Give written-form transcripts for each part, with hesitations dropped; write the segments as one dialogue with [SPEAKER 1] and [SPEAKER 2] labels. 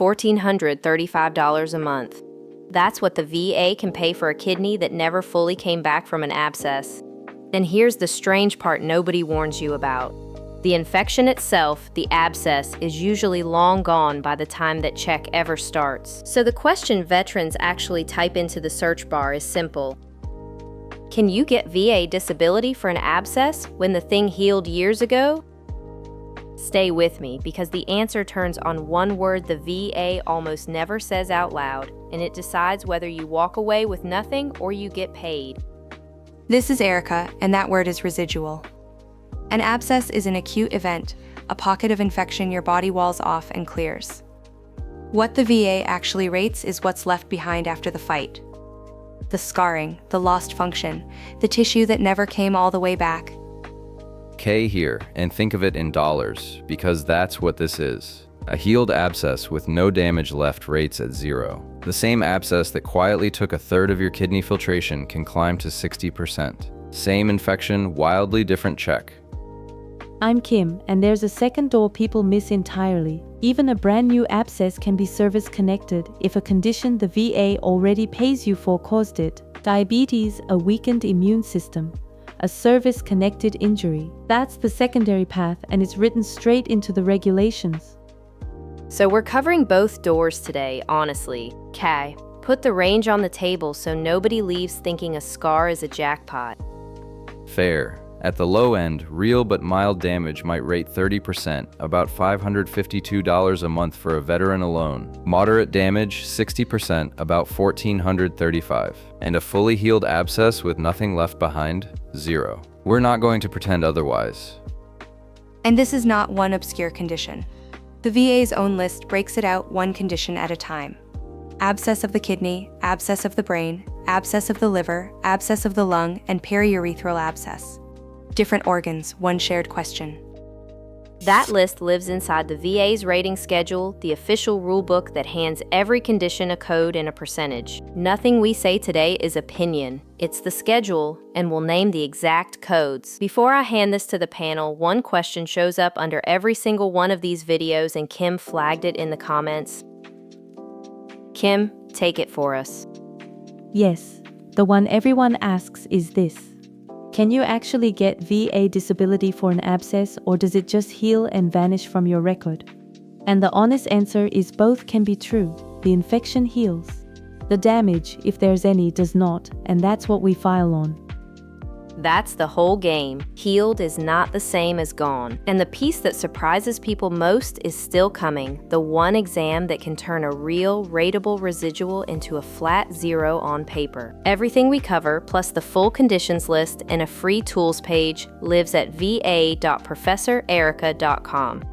[SPEAKER 1] $1,435 a month. That's what the VA can pay for a kidney that never fully came back from an abscess. And here's the strange part nobody warns you about. The infection itself, the abscess, is usually long gone by the time that check ever starts. So the question veterans actually type into the search bar is simple. Can you get VA disability for an abscess when the thing healed years ago? Stay with me, because the answer turns on one word the VA almost never says out loud, and it decides whether you walk away with nothing or you get paid.
[SPEAKER 2] This is Erica, and that word is residual. An abscess is an acute event, a pocket of infection your body walls off and clears. What the VA actually rates is what's left behind after the fight. The scarring, the lost function, the tissue that never came all the way back.
[SPEAKER 3] K here, and think of it in dollars, because that's what this is. A healed abscess with no damage left rates at 0. The same abscess that quietly took a third of your kidney filtration can climb to 60%. Same infection, wildly different check.
[SPEAKER 4] I'm Kim, and there's a second door people miss entirely. Even a brand new abscess can be service connected if a condition the VA already pays you for caused it. Diabetes, a weakened immune system, a service-connected injury. That's the secondary path, and it's written straight into the regulations.
[SPEAKER 1] So we're covering both doors today, honestly. Kai, put the range on the table so nobody leaves thinking a scar is a jackpot.
[SPEAKER 3] Fair. At the low end, real but mild damage might rate 30%, about $552 a month for a veteran alone. Moderate damage, 60%, about $1,435. And a fully healed abscess with nothing left behind, 0. We're not going to pretend otherwise.
[SPEAKER 2] And this is not one obscure condition. The VA's own list breaks it out one condition at a time. Abscess of the kidney, abscess of the brain, abscess of the liver, abscess of the lung, and periurethral abscess. Different organs, one shared question.
[SPEAKER 1] That list lives inside the VA's rating schedule, the official rulebook that hands every condition a code and a percentage. Nothing we say today is opinion. It's the schedule, and we'll name the exact codes. Before I hand this to the panel, one question shows up under every single one of these videos, and Kim flagged it in the comments. Kim, take it for us.
[SPEAKER 4] Yes, the one everyone asks is this. Can you actually get VA disability for an abscess, or does it just heal and vanish from your record? And the honest answer is both can be true. The infection heals. The damage, if there's any, does not, and that's what we file on.
[SPEAKER 1] That's the whole game. Healed is not the same as gone. And the piece that surprises people most is still coming. The one exam that can turn a real, ratable residual into a flat 0 on paper. Everything we cover, plus the full conditions list and a free tools page, lives at va.professorerica.com.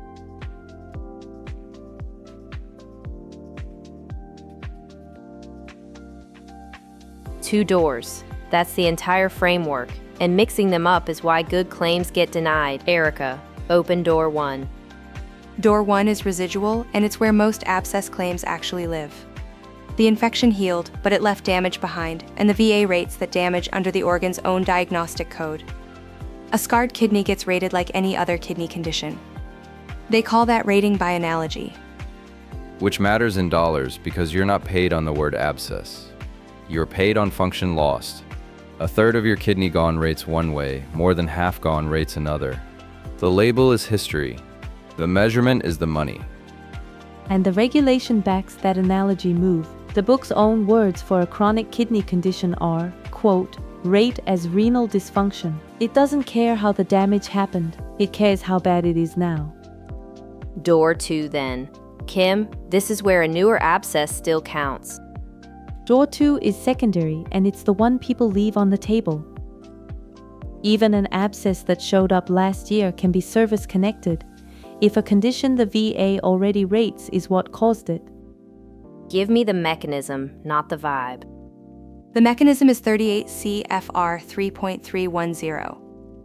[SPEAKER 1] Two doors. That's the entire framework. And mixing them up is why good claims get denied. Erica, open door 1.
[SPEAKER 2] Door 1 is residual, and it's where most abscess claims actually live. The infection healed, but it left damage behind, and the VA rates that damage under the organ's own diagnostic code. A scarred kidney gets rated like any other kidney condition. They call that rating by analogy.
[SPEAKER 3] Which matters in dollars because you're not paid on the word abscess. You're paid on function lost. A third of your kidney gone rates one way, more than half gone rates another. The label is history. The measurement is the money.
[SPEAKER 4] And the regulation backs that analogy move. The book's own words for a chronic kidney condition are, quote, rate as renal dysfunction. It doesn't care how the damage happened. It cares how bad it is now.
[SPEAKER 1] Door 2 then. Kim, this is where a newer abscess still counts.
[SPEAKER 4] Door 2 is secondary, and it's the one people leave on the table. Even an abscess that showed up last year can be service-connected if a condition the VA already rates is what caused it.
[SPEAKER 1] Give me the mechanism, not the vibe.
[SPEAKER 2] The mechanism is 38 CFR 3.310.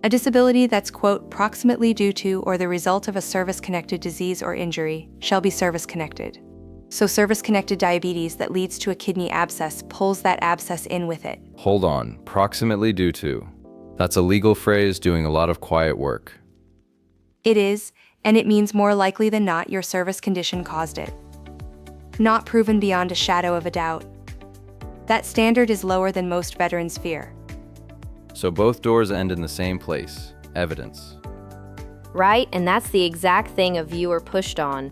[SPEAKER 2] A disability that's, quote, proximately due to or the result of a service-connected disease or injury shall be service-connected. So service-connected diabetes that leads to a kidney abscess pulls that abscess in with it.
[SPEAKER 3] Hold on, proximately due to. That's a legal phrase doing a lot of quiet work.
[SPEAKER 2] It is, and it means more likely than not your service condition caused it. Not proven beyond a shadow of a doubt. That standard is lower than most veterans fear.
[SPEAKER 3] So both doors end in the same place, evidence.
[SPEAKER 1] Right, and that's the exact thing a viewer pushed on.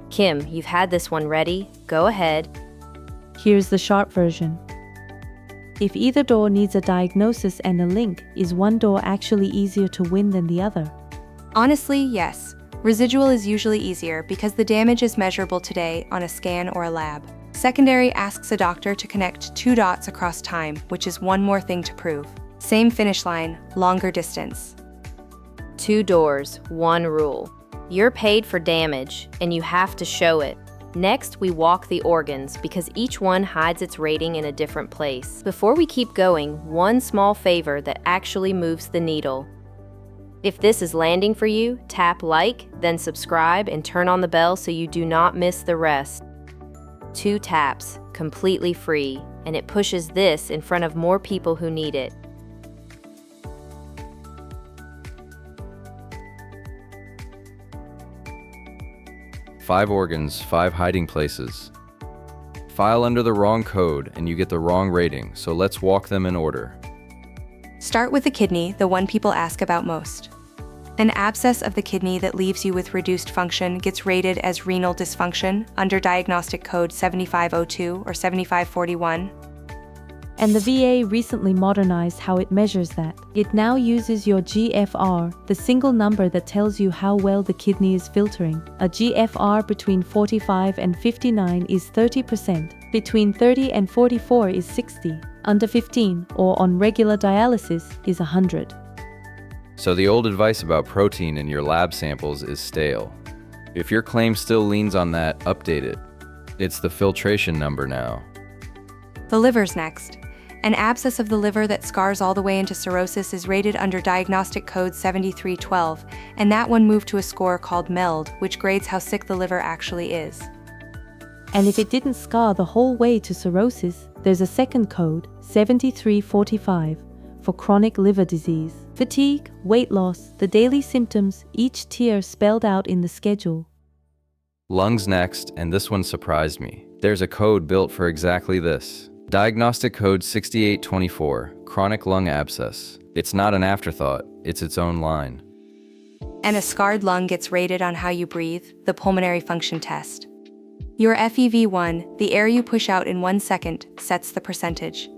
[SPEAKER 1] Kim, you've had this one ready. Go ahead.
[SPEAKER 4] Here's the short version. If either door needs a diagnosis and a link, is one door actually easier to win than the other?
[SPEAKER 2] Honestly, yes. Residual is usually easier because the damage is measurable today on a scan or a lab. Secondary asks a doctor to connect two dots across time, which is one more thing to prove. Same finish line, longer distance.
[SPEAKER 1] Two doors, one rule. You're paid for damage, and you have to show it. Next, we walk the organs because each one hides its rating in a different place. Before we keep going, one small favor that actually moves the needle. If this is landing for you, tap like, then subscribe and turn on the bell so you do not miss the rest. 2 taps, completely free, and it pushes this in front of more people who need it.
[SPEAKER 3] Five organs, 5 hiding places. File under the wrong code and you get the wrong rating, so let's walk them in order.
[SPEAKER 2] Start with the kidney, the one people ask about most. An abscess of the kidney that leaves you with reduced function gets rated as renal dysfunction under diagnostic code 7502 or 7541.
[SPEAKER 4] And the VA recently modernized how it measures that. It now uses your GFR, the single number that tells you how well the kidney is filtering. A GFR between 45 and 59 is 30%, between 30 and 44 is 60, under 15, or on regular dialysis, is 100.
[SPEAKER 3] So the old advice about protein in your lab samples is stale. If your claim still leans on that, update it. It's the filtration number now.
[SPEAKER 2] The liver's next. An abscess of the liver that scars all the way into cirrhosis is rated under diagnostic code 7312, and that one moved to a score called MELD, which grades how sick the liver actually is.
[SPEAKER 4] And if it didn't scar the whole way to cirrhosis, there's a second code, 7345, for chronic liver disease. Fatigue, weight loss, the daily symptoms, each tier spelled out in the schedule.
[SPEAKER 3] Lungs next, and this one surprised me. There's a code built for exactly this. Diagnostic code 6824, chronic lung abscess. It's not an afterthought, it's its own line.
[SPEAKER 2] And a scarred lung gets rated on how you breathe, the pulmonary function test. Your FEV1, the air you push out in 1 second, sets the percentage.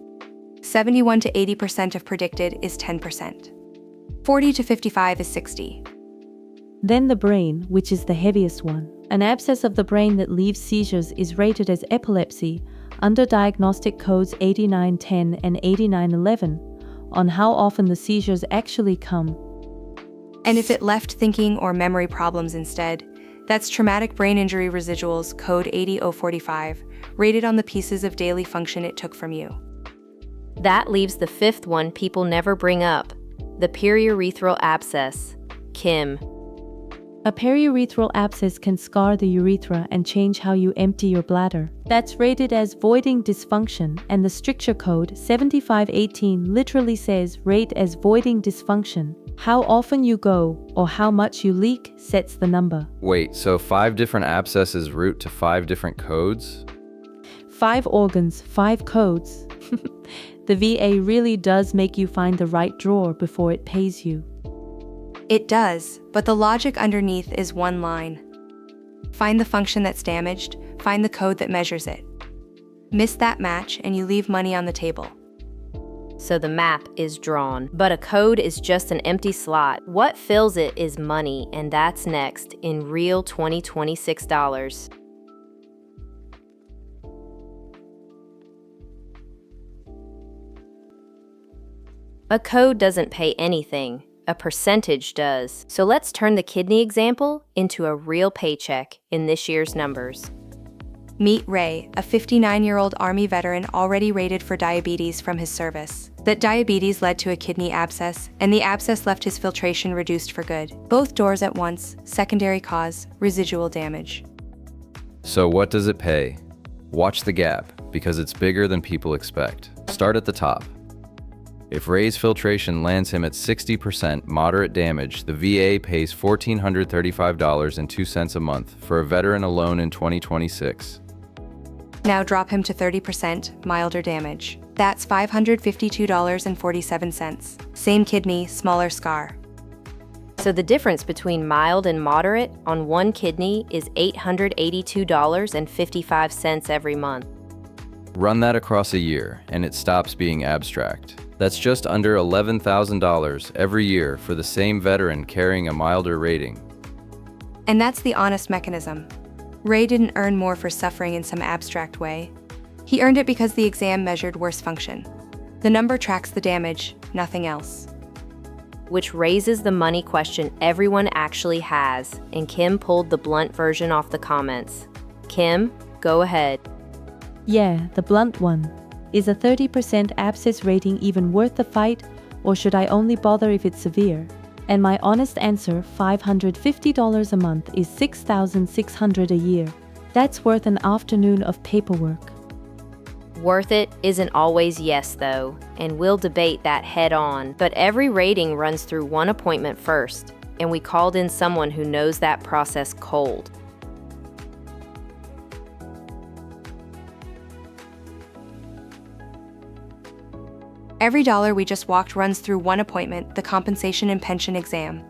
[SPEAKER 2] 71 to 80% of predicted is 10%. 40 to 55 is 60.
[SPEAKER 4] Then the brain, which is the heaviest one. An abscess of the brain that leaves seizures is rated as epilepsy under diagnostic codes 8910 and 8911 on how often the seizures actually come.
[SPEAKER 2] And if it left thinking or memory problems instead, that's traumatic brain injury residuals code 80045, rated on the pieces of daily function it took from you.
[SPEAKER 1] That leaves the 5th one people never bring up, the periurethral abscess. Kim.
[SPEAKER 4] A periurethral abscess can scar the urethra and change how you empty your bladder. That's rated as voiding dysfunction, and the stricture code 7518 literally says rate as voiding dysfunction. How often you go or how much you leak sets the number.
[SPEAKER 3] Wait, so 5 different abscesses route to 5 different codes?
[SPEAKER 4] 5 organs, 5 codes. The VA really does make you find the right drawer before it pays you.
[SPEAKER 2] It does, but the logic underneath is one line. Find the function that's damaged, find the code that measures it. Miss that match and you leave money on the table.
[SPEAKER 1] So the map is drawn, but a code is just an empty slot. What fills it is money, and that's next in real 2026 dollars. A code doesn't pay anything. A percentage does. So let's turn the kidney example into a real paycheck in this year's numbers.
[SPEAKER 2] Meet Ray, a 59-year-old Army veteran already rated for diabetes from his service. That diabetes led to a kidney abscess, and the abscess left his filtration reduced for good. Both doors at once, secondary cause, residual damage.
[SPEAKER 3] So what does it pay? Watch the gap, because it's bigger than people expect. Start at the top. If Ray's filtration lands him at 60% moderate damage, the VA pays $1,435.02 a month for a veteran alone in 2026.
[SPEAKER 2] Now drop him to 30% milder damage. That's $552.47. Same kidney, smaller scar.
[SPEAKER 1] So the difference between mild and moderate on one kidney is $882.55 every month.
[SPEAKER 3] Run that across a year, and it stops being abstract. That's just under $11,000 every year for the same veteran carrying a milder rating.
[SPEAKER 2] And that's the honest mechanism. Ray didn't earn more for suffering in some abstract way. He earned it because the exam measured worse function. The number tracks the damage, nothing else.
[SPEAKER 1] Which raises the money question everyone actually has, and Kim pulled the blunt version off the comments. Kim, go ahead.
[SPEAKER 4] Yeah, the blunt one. Is a 30% abscess rating even worth the fight, or should I only bother if it's severe? And my honest answer, $550 a month is $6,600 a year. That's worth an afternoon of paperwork.
[SPEAKER 1] Worth it isn't always yes, though, and we'll debate that head on. But every rating runs through one appointment first, and we called in someone who knows that process cold.
[SPEAKER 2] Every dollar we just walked runs through one appointment, the compensation and pension exam.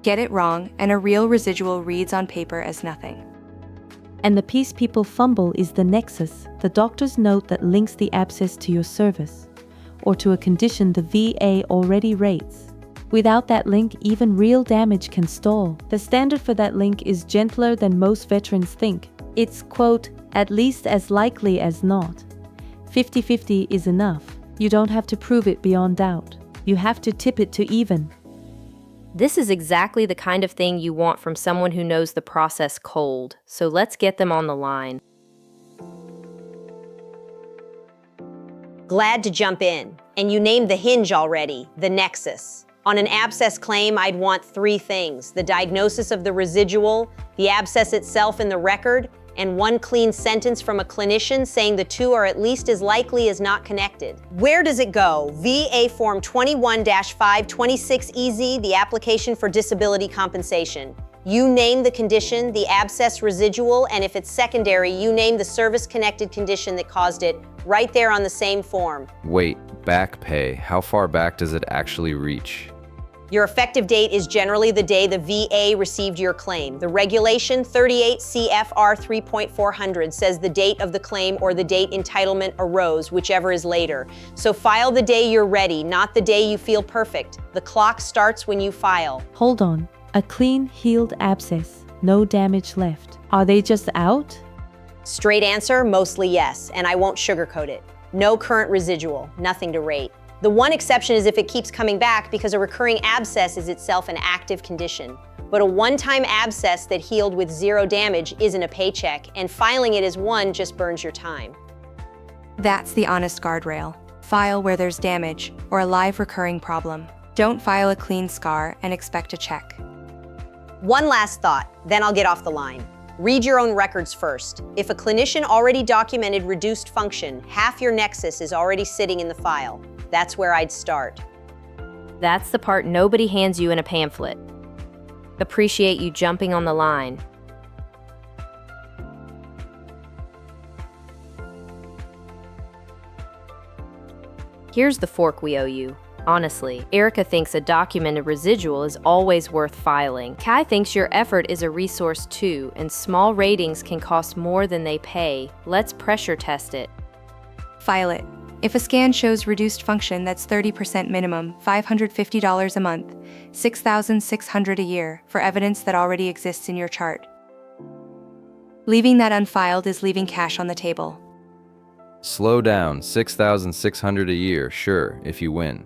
[SPEAKER 2] Get it wrong, and a real residual reads on paper as nothing.
[SPEAKER 4] And the piece people fumble is the nexus, the doctor's note that links the abscess to your service, or to a condition the VA already rates. Without that link, even real damage can stall. The standard for that link is gentler than most veterans think. It's, quote, at least as likely as not. 50-50 is enough. You don't have to prove it beyond doubt. You have to tip it to even.
[SPEAKER 1] This is exactly the kind of thing you want from someone who knows the process cold, so let's get them on the line.
[SPEAKER 5] Glad to jump in. And you named the hinge already, the nexus. On an abscess claim, I'd want three things: the diagnosis of the residual, the abscess itself in the record, and one clean sentence from a clinician saying the two are at least as likely as not connected. Where does it go? VA Form 21-526EZ, the application for disability compensation. You name the condition, the abscess residual, and if it's secondary, you name the service-connected condition that caused it, right there on the same form.
[SPEAKER 3] Wait, back pay, how far back does it actually reach?
[SPEAKER 5] Your effective date is generally the day the VA received your claim. The regulation 38 CFR 3.400 says the date of the claim or the date entitlement arose, whichever is later. So file the day you're ready, not the day you feel perfect. The clock starts when you file.
[SPEAKER 4] Hold on. A clean, healed abscess. No damage left. Are they just out?
[SPEAKER 5] Straight answer, mostly yes, and I won't sugarcoat it. No current residual, nothing to rate. The one exception is if it keeps coming back because a recurring abscess is itself an active condition. But a one-time abscess that healed with zero damage isn't a paycheck, and filing it as one just burns your time.
[SPEAKER 2] That's the honest guardrail. File where there's damage or a live recurring problem. Don't file a clean scar and expect a check.
[SPEAKER 5] One last thought, then I'll get off the line. Read your own records first. If a clinician already documented reduced function, half your nexus is already sitting in the file. That's where I'd start.
[SPEAKER 1] That's the part nobody hands you in a pamphlet. Appreciate you jumping on the line. Here's the fork we owe you. Honestly, Erica thinks a documented residual is always worth filing. Kai thinks your effort is a resource too, and small ratings can cost more than they pay. Let's pressure test it.
[SPEAKER 2] File it. If a scan shows reduced function, that's 30% minimum, $550 a month, $6,600 a year, for evidence that already exists in your chart. Leaving that unfiled is leaving cash on the table.
[SPEAKER 3] Slow down, $6,600 a year, sure, if you win.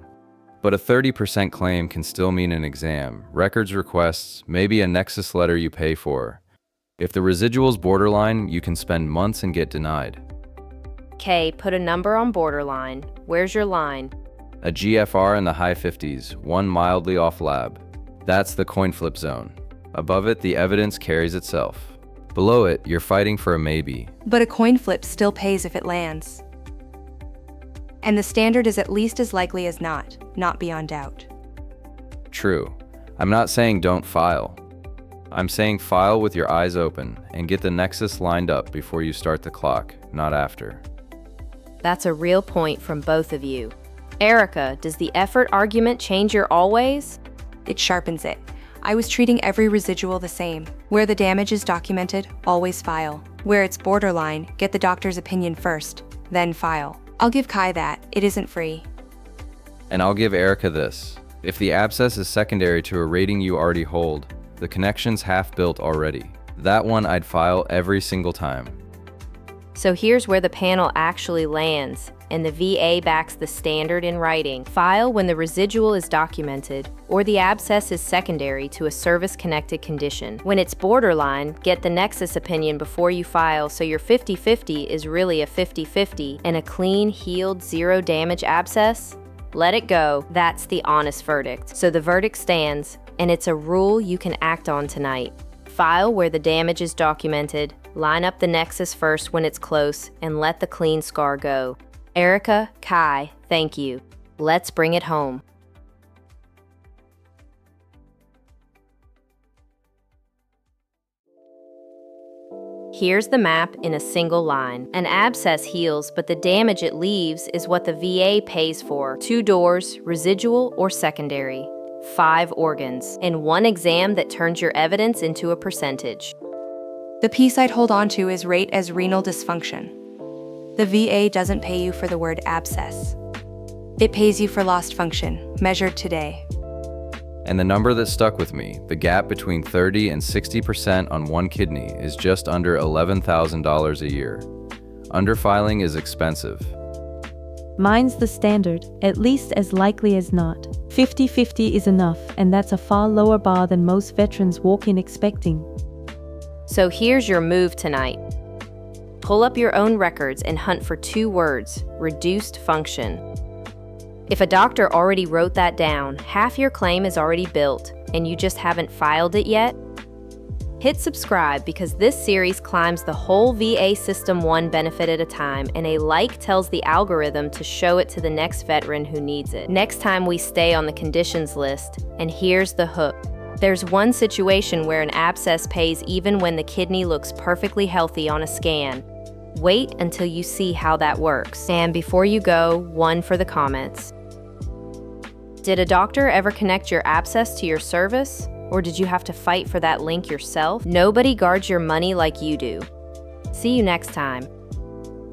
[SPEAKER 3] But a 30% claim can still mean an exam, records requests, maybe a nexus letter you pay for. If the residual's borderline, you can spend months and get denied.
[SPEAKER 1] K, put a number on borderline. Where's your line?
[SPEAKER 3] A GFR in the high 50s, one mildly off lab. That's the coin flip zone. Above it, the evidence carries itself. Below it, you're fighting for a maybe.
[SPEAKER 2] But a coin flip still pays if it lands. And the standard is at least as likely as not beyond doubt.
[SPEAKER 3] True. I'm not saying don't file. I'm saying file with your eyes open and get the nexus lined up before you start the clock, not after.
[SPEAKER 1] That's a real point from both of you. Erica, does the effort argument change your always?
[SPEAKER 2] It sharpens it. I was treating every residual the same. Where the damage is documented, always file. Where it's borderline, get the doctor's opinion first, then file. I'll give Kai that. It isn't free.
[SPEAKER 3] And I'll give Erica this. If the abscess is secondary to a rating you already hold, the connection's half built already. That one I'd file every single time.
[SPEAKER 1] So here's where the panel actually lands, and the VA backs the standard in writing. File when the residual is documented, or the abscess is secondary to a service-connected condition. When it's borderline, get the nexus opinion before you file, so your 50-50 is really a 50-50, and a clean, healed, zero-damage abscess? Let it go. That's the honest verdict. So the verdict stands, and it's a rule you can act on tonight. File where the damage is documented, line up the nexus first when it's close, and let the clean scar go. Erica, Kai, thank you. Let's bring it home. Here's the map in a single line. An abscess heals, but the damage it leaves is what the VA pays for. 2 doors, residual or secondary. 5 organs, and 1 exam that turns your evidence into a percentage.
[SPEAKER 2] The piece I'd hold on to is rate as renal dysfunction. The VA doesn't pay you for the word abscess. It pays you for lost function, measured today.
[SPEAKER 3] And the number that stuck with me, the gap between 30 and 60% on one kidney, is just under $11,000 a year. Underfiling is expensive.
[SPEAKER 4] Mine's the standard, at least as likely as not. 50-50 is enough, and that's a far lower bar than most veterans walk in expecting.
[SPEAKER 1] So here's your move tonight. Pull up your own records and hunt for 2 words, reduced function. If a doctor already wrote that down, half your claim is already built, and you just haven't filed it yet? Hit subscribe because this series climbs the whole VA system one benefit at a time, and a like tells the algorithm to show it to the next veteran who needs it. Next time we stay on the conditions list, and here's the hook. There's one situation where an abscess pays even when the kidney looks perfectly healthy on a scan. Wait until you see how that works. And before you go, one for the comments. Did a doctor ever connect your abscess to your service? Or did you have to fight for that link yourself? Nobody guards your money like you do. See you next time.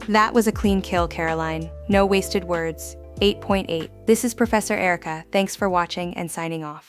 [SPEAKER 2] That was a clean kill, Caroline. No wasted words. 8.8. This is Professor Erica. Thanks for watching and signing off.